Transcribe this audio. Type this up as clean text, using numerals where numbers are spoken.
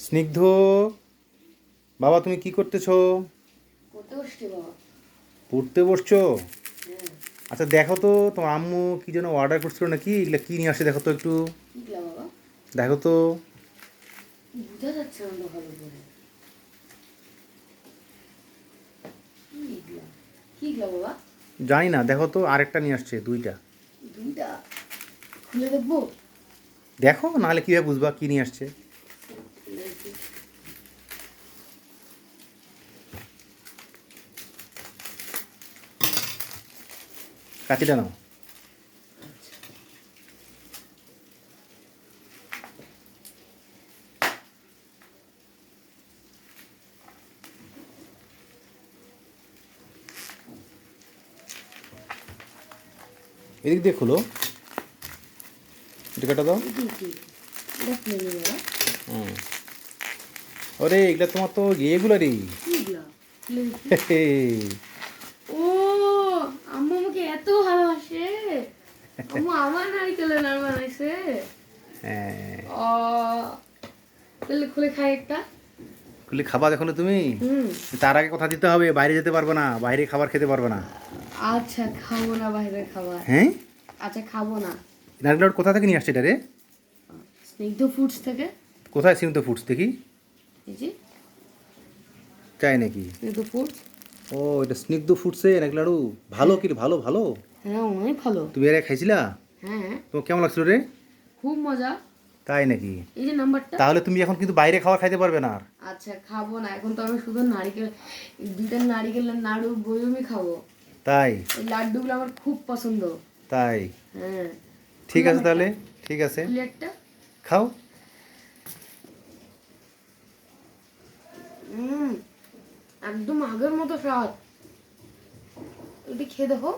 স্নিগ্ধ, বাবা তুমি কি করতেছো? পড়তে বসছি বাবা। পড়তে বসছো? হ্যাঁ। আচ্ছা দেখো তো, তোমার আম্মু কি যেন অর্ডার করছিল নাকি, এগুলো কি নিয়ে আসে দেখো তো একটু। কিগলা বাবা? দেখো তো। বোঝা যাচ্ছে না তো ভালো করে। কিগলা? কিগলা বাবা? জানি না, দেখো তো আরেকটা নিয়ে আসছে, দুইটা। দুইটা খুলে দেখবো? দেখো, নাহলে কীভাবে বুঝবা কি নিয়ে আসছে। খুলে দেখি। কাঁচিটা নাও। এদিক দিয়ে খোলো, এটা কাটা দাও। কি কি? এটা খুলে নি বাবা। হুম। ওরে এগুলা তোমার তো এগুলো রে। কিগলা? খুলে দেখি। ও, আম্মু আমাকে এত ভালোবাসে। আম্মু আমার নারকেলের নাড়ু বানাইছে। হ্যাঁ। ও, তাহলে খুলে খাই একটা। খুলে খাবা দেখো না তুমি। হুম। তার আগে কথা দিতে হবে, বাইরে যেতে পারবে না, বাইরে খাবার খেতে পারবে না। আচ্ছা, খাবো না বাইরের খাবার। হ্যাঁ। আচ্ছা, খাবো না। নারকেল কোথা থেকে নিয়ে আসছে এটা রে? স্নিগ্ধ ফুডস থেকে। কোথায় সীমিত ফুডস দেখি। এই যে চাই নাকি? স্নিগ্ধ ফুডস। ও, এটা স্নিগ্ধ ফুডসে নারকেল লাড়ু। ভালো কি ভালো ভালো। হ্যাঁ, অনেক ভালো। তুমি এর আগে খাইছিলা? হ্যাঁ, তোমার কেমন লাগছিল রে? খুব মজা। তাই নাকি? এই যে নাম্বারটা। তাহলে তুমি এখন কিন্তু বাইরে খাবার খাইতে পারবে না আর। আচ্ছা, খাবো না এখন তো আমি শুধু নারকেল, দুইটা নারকেলের নাড়ু বয়মই খাবো। তাই? এই লাড্ডুগুলো আমার খুব পছন্দ। তাই? হ্যাঁ। ঠিক খুললাম আছে একটা। তাহলে। ঠিক আছে, খুলে একটা। খাও। হুম, একদম আগের মতো স্বাদ। এটা খেয়ে দেখো।